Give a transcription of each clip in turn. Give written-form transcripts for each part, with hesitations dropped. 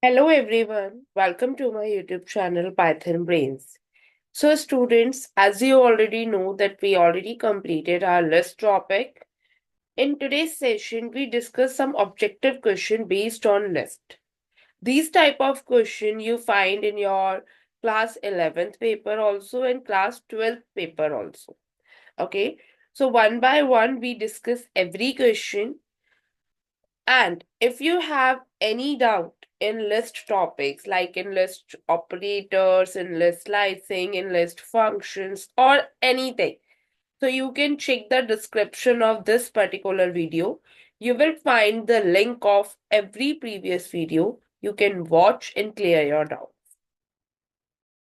Hello everyone, welcome to my YouTube channel Python Brains. So students, as you already know that we already completed our list topic. In today's session, we discuss some objective question based on list. These type of question you find in your class 11th paper also and class 12th paper also. Okay, so one by one we discuss every question, and if you have any doubt in list topics like in list operators, in list slicing, in list functions, or anything, so you can check the description of this particular video. You will find the link of every previous video. You can watch and clear your doubts.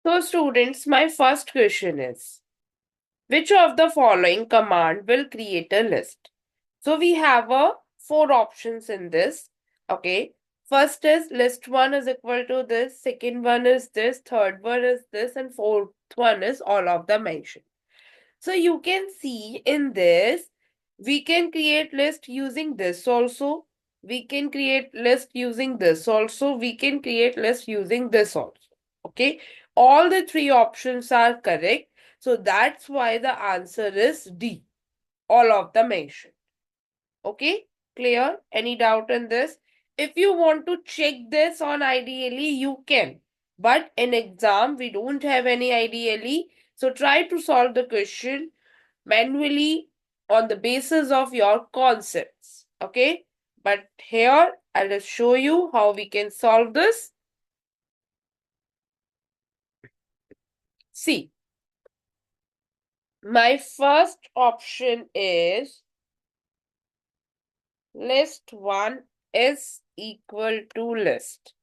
So, students, my first question is, which of the following command will create a list? So we have four options in this. Okay. First is list one is equal to this, second one is this, third one is this, and fourth one is all of the mentioned. So you can see in this, we can create list using this also. We can create list using this also. We can create list using this also. Okay. All the three options are correct. So that's why the answer is D. All of the mentioned. Okay, clear? Any doubt in this? If you want to check this on ideally, you can. But in exam, we don't have any ideally. So try to solve the question manually on the basis of your concepts. Okay, but here I'll just show you how we can solve this. See, my first option is list 1 is equal to list.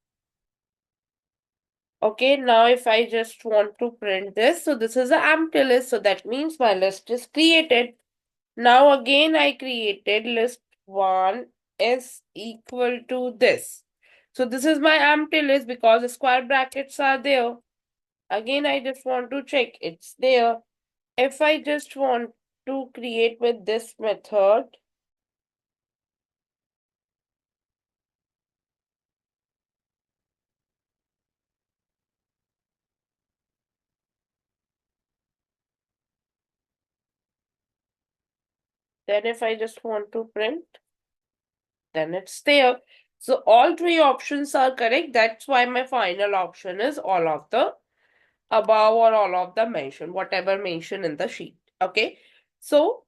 Okay, now if I just want to print this, so this is an empty list, so that means my list is created. Now again I created list 1 is equal to this. So this is my empty list because the square brackets are there. Again I just want to check it's there. If I just want to create with this method, then if I just want to print, then it's there. So all three options are correct. That's why my final option is all of the above or all of the mentioned, whatever mentioned in the sheet. Okay. So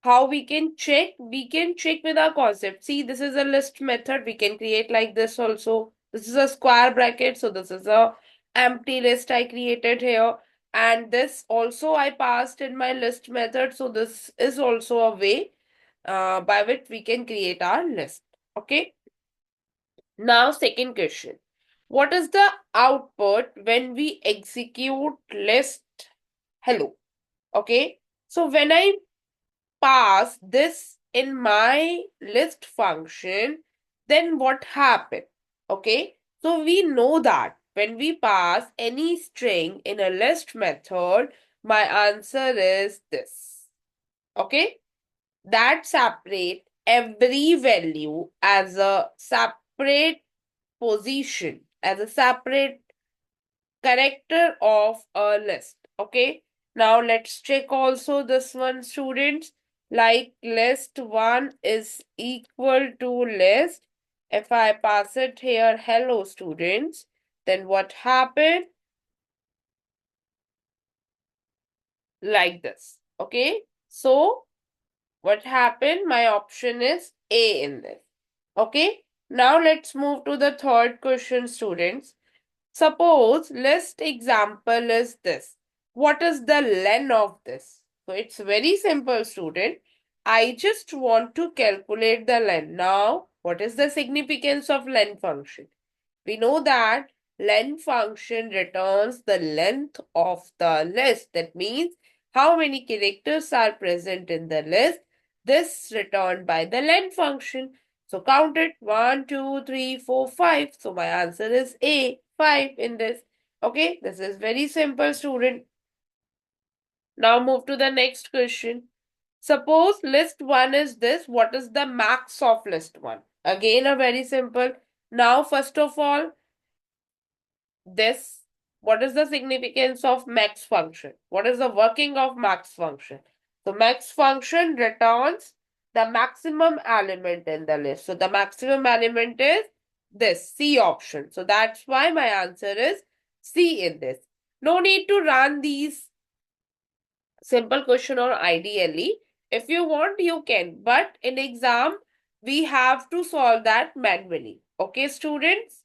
how we can check? We can check with our concept. See, this is a list method. We can create like this also. This is a square bracket. So this is a empty list I created here. And this also I passed in my list method. So this is also a way by which we can create our list. Okay. Now, second question. What is the output when we execute list hello? Okay. So when I pass this in my list function, then what happened? Okay. So we know that when we pass any string in a list method, my answer is this. Okay. That separate every value as a separate position, as a separate character of a list. Okay. Now let's check also this one, students. Like list 1 is equal to list. If I pass it here, hello students, then what happened? Like this. Okay. So what happened? My option is A in this. Okay. Now let's move to the third question, students. Suppose list example is this. What is the len of this? So it's very simple, student. I just want to calculate the len. Now, what is the significance of len function? We know that len function returns the length of the list. That means how many characters are present in the list. This returned by the len function. So count it 1, 2, 3, 4, 5. So my answer is A, 5 in this. Okay, this is very simple, student. Now move to the next question. Suppose list 1 is this. What is the max of list 1? Again, a very simple. Now, first of all, this, what is the significance of max function? What is the working of max function? So max function returns the maximum element in the list. So the maximum element is this C option. So that's why my answer is C in this. No need to run these simple question or ideally. If you want, you can. But in exam, we have to solve that manually. Okay, students?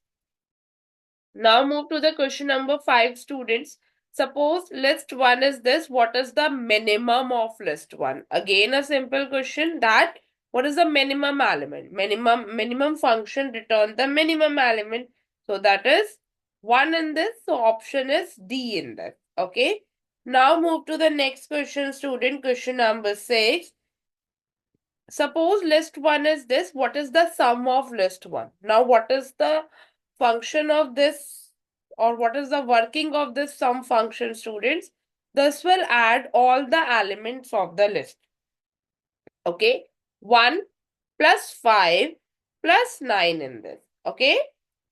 Now move to the question number 5, students. Suppose list 1 is this. What is the minimum of list 1? Again, a simple question that what is the minimum element? Minimum function return the minimum element. So that is 1 in this. So option is D in this. Okay. Now move to the next question, student. Question number 6. Suppose list 1 is this. What is the sum of list 1? Now what is the function of this, or what is the working of this sum function, students? This will add all the elements of the list. Okay. 1 plus 5 plus 9 in this. Okay.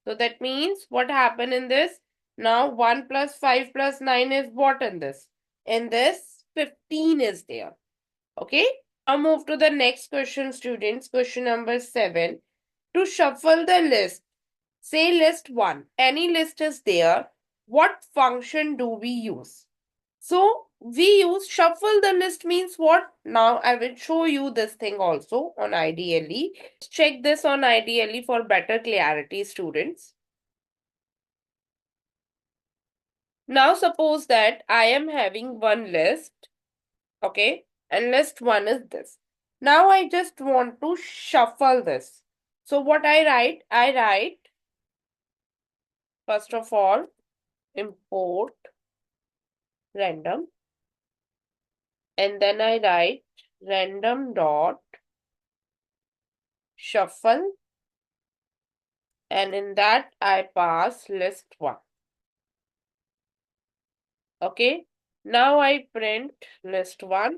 So that means what happened in this? Now 1 plus 5 plus 9 is what in this? In this 15 is there. Okay. Now move to the next question, students. Question number 7. To shuffle the list, say list 1, any list is there, what function do we use? So we use shuffle the list means what? Now I will show you this thing also on ideally. Check this on ideally for better clarity, students. Now suppose that I am having one list, okay, and list 1 is this. Now I just want to shuffle this. So what I write first of all import random, and then I write random dot shuffle, and in that I pass list 1. Okay, now I print list 1.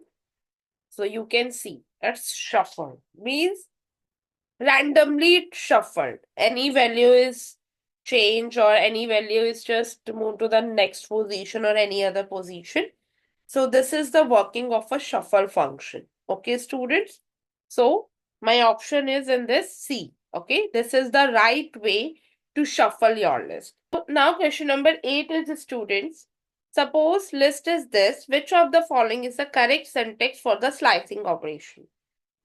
So you can see it's shuffled means randomly shuffled. Any value is change or any value is just move to the next position or any other position. So this is the working of a shuffle function. Okay, students. So my option is in this C. Okay, this is the right way to shuffle your list. So now question number 8 is students. Suppose list is this. Which of the following is the correct syntax for the slicing operation?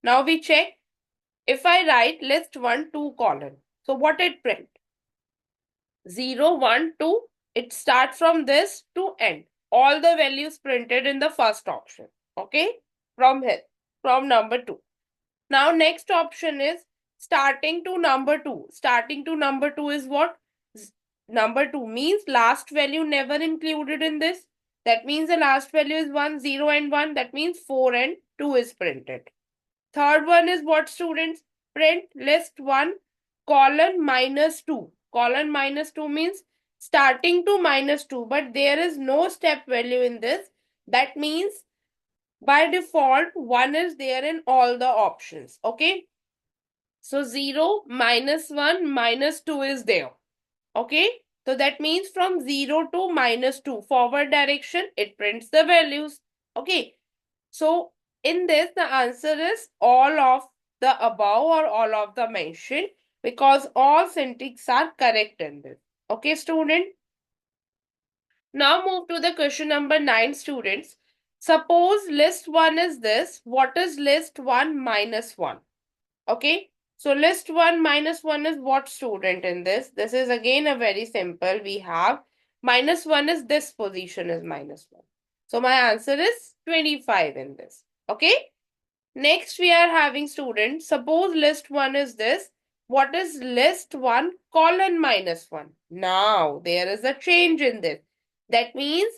Now we check. If I write list 1, 2 colon. So what it print? 0, 1, 2. It starts from this to end. All the values printed in the first option. Okay. From here. From number 2. Now next option is starting to number 2. Starting to number 2 is what? Number 2 means last value never included in this. That means the last value is 1, 0 and 1. That means 4 and 2 is printed. Third one is what, students? Print list 1 colon minus 2. Colon minus 2 means starting to minus 2, but there is no step value in this. That means by default 1 is there in all the options. Okay. So 0, minus 1, minus 2 is there. Okay. So that means from 0 to minus 2 forward direction, it prints the values. Okay. So in this, the answer is all of the above or all of the mentioned, because all syntax are correct in this. Okay, student. Now move to the question number 9, students. Suppose list 1 is this. What is list 1 minus 1? Okay. So list 1 minus 1 is what, student, in this? This is again a very simple. We have minus 1 is this position is minus 1. So my answer is 25 in this. Okay. Next we are having, students. Suppose list 1 is this. What is list 1 colon minus 1? Now there is a change in this. That means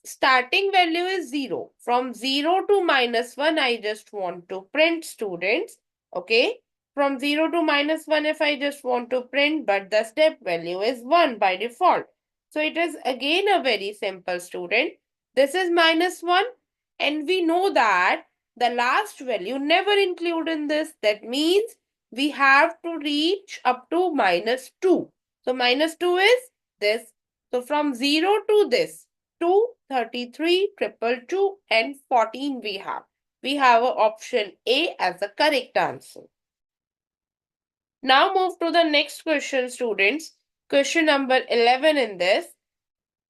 starting value is 0. From 0 to minus 1, I just want to print, students. Okay. From 0 to minus 1, if I just want to print, but the step value is 1 by default. So it is again a very simple, student. This is minus 1, and we know that the last value never include in this. That means we have to reach up to minus 2. So minus 2 is this So from 0 to this, 2, 33, 222 and 14 we have. We have option A as the correct answer. Now move to the next question, students. Question number 11 in this.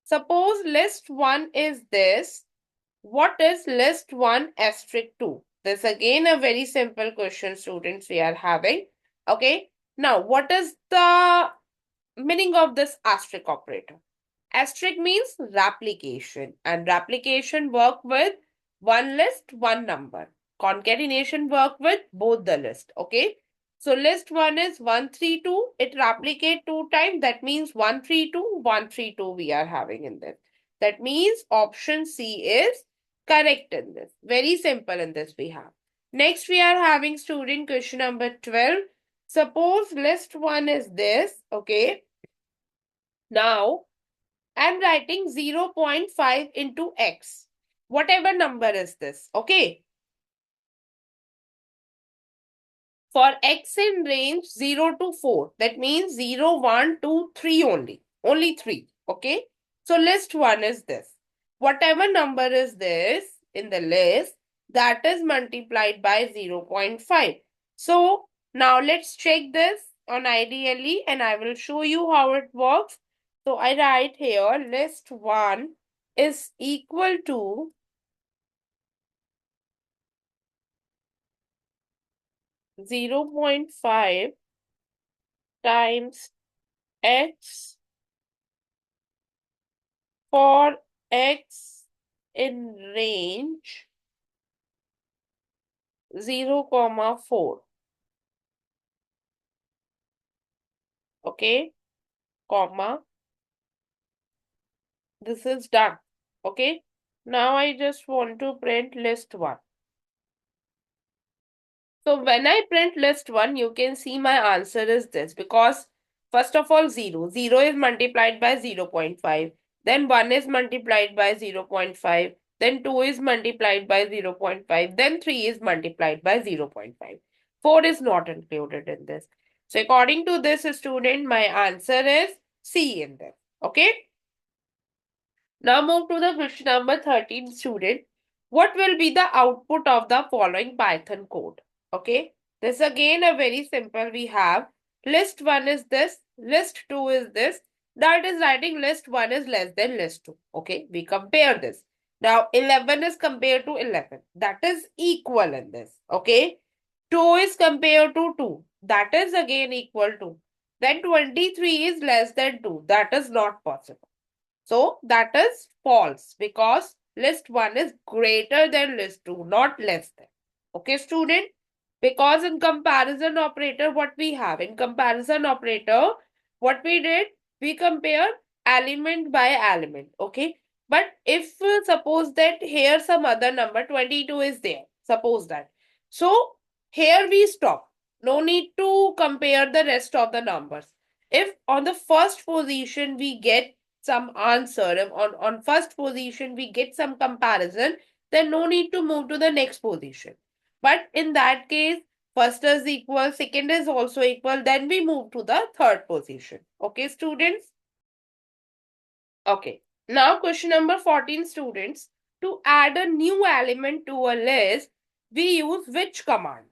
Suppose list 1 is this. What is list 1 asterisk 2? This again a very simple question, students, we are having. Okay. Now, what is the meaning of this asterisk operator? Asterisk means replication, and replication work with one list, one number. Concatenation work with both the list. Okay. So list 1 is 132. It replicate 2 times. That means 132, 132 we are having in this. That means option C is correct in this. Very simple in this we have. Next we are having student question number 12. Suppose list 1 is this. Okay. Now I'm writing 0.5 into x. Whatever number is this, okay? For x in range 0 to 4, that means 0, 1, 2, 3 only. Only 3, okay? So list 1 is this. Whatever number is this in the list, that is multiplied by 0.5. So now let's check this on ideally and I will show you how it works. So I write here list 1 is equal to 0.5 times x for x in range 0, 4. Okay, comma. This is done. Okay. Now I just want to print list 1. So when I print list 1, you can see my answer is this because first of all 0. 0 is multiplied by 0.5. Then 1 is multiplied by 0.5. Then 2 is multiplied by 0.5. Then 3 is multiplied by 0.5. 4 is not included in this. So according to this student, my answer is C in this. Okay. Now move to the question number 13, student. What will be the output of the following Python code? Okay. This again a very simple we have. List 1 is this. List 2 is this. That is writing list 1 is less than list 2. Okay. We compare this. Now 11 is compared to 11. That is equal in this. Okay. 2 is compared to 2. That is again equal to. Then 23 is less than 2. That is not possible. So that is false because list 1 is greater than list 2, not less than. Okay, student? Because in comparison operator, what we have? In comparison operator, what we did? We compare element by element. Okay. But if suppose that here some other number 22 is there. Suppose that. So here we stop. No need to compare the rest of the numbers. If on the first position we get some answer, if on first position we get some comparison, then no need to move to the next position. But in that case, first is equal, second is also equal, then we move to the third position. Okay, students? Okay. Now question number 14, students. To add a new element to a list, we use which command?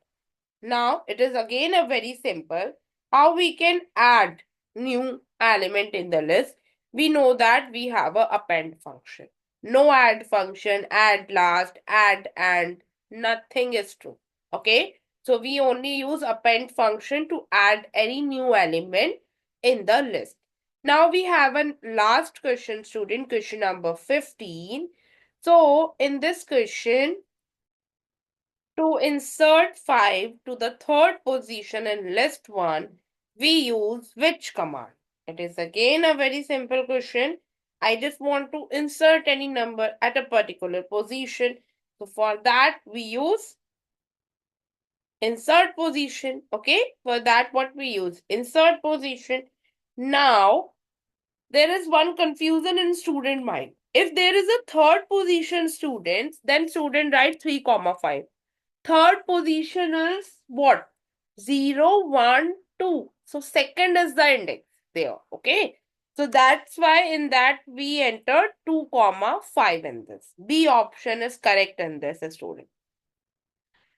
Now, it is again a very simple. How we can add new element in the list? We know that we have a append function. No add function, add last, add and, nothing is true. Okay. So, we only use append function to add any new element in the list. Now, we have a last question, student, question number 15. So, in this question, to insert 5 to the third position in list 1, we use which command? It is again a very simple question. I just want to insert any number at a particular position. So for that, we use insert position. Okay, for that, what we use? Insert position. Now, there is one confusion in student mind. If there is a third position students, then student write 3, 5. Third position is what? 0, 1, 2. So second is the index there. Okay. So that's why in that we entered 2 comma 5 in this. B option is correct in this, student.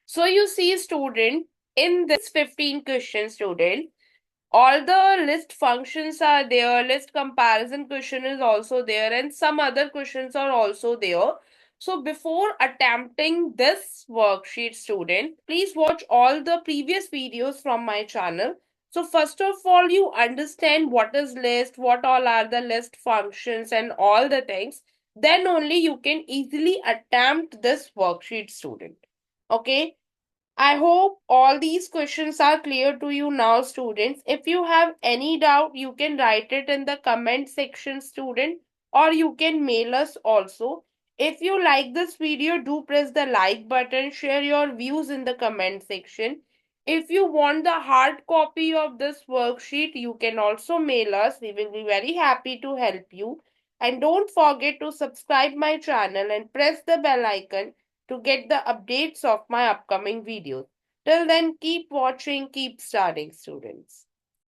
So you see, student, in this 15 question, student, all the list functions are there, list comparison question is also there, and some other questions are also there. So before attempting this worksheet, student, please watch all the previous videos from my channel. So first of all, you understand what is list, what all are the list functions and all the things. Then only you can easily attempt this worksheet, student. Okay. I hope all these questions are clear to you now, students. If you have any doubt, you can write it in the comment section, student, or you can mail us also. If you like this video, do press the like button, share your views in the comment section. If you want the hard copy of this worksheet, you can also mail us. We will be very happy to help you. And don't forget to subscribe my channel and press the bell icon to get the updates of my upcoming videos. Till then, keep watching, keep studying, students.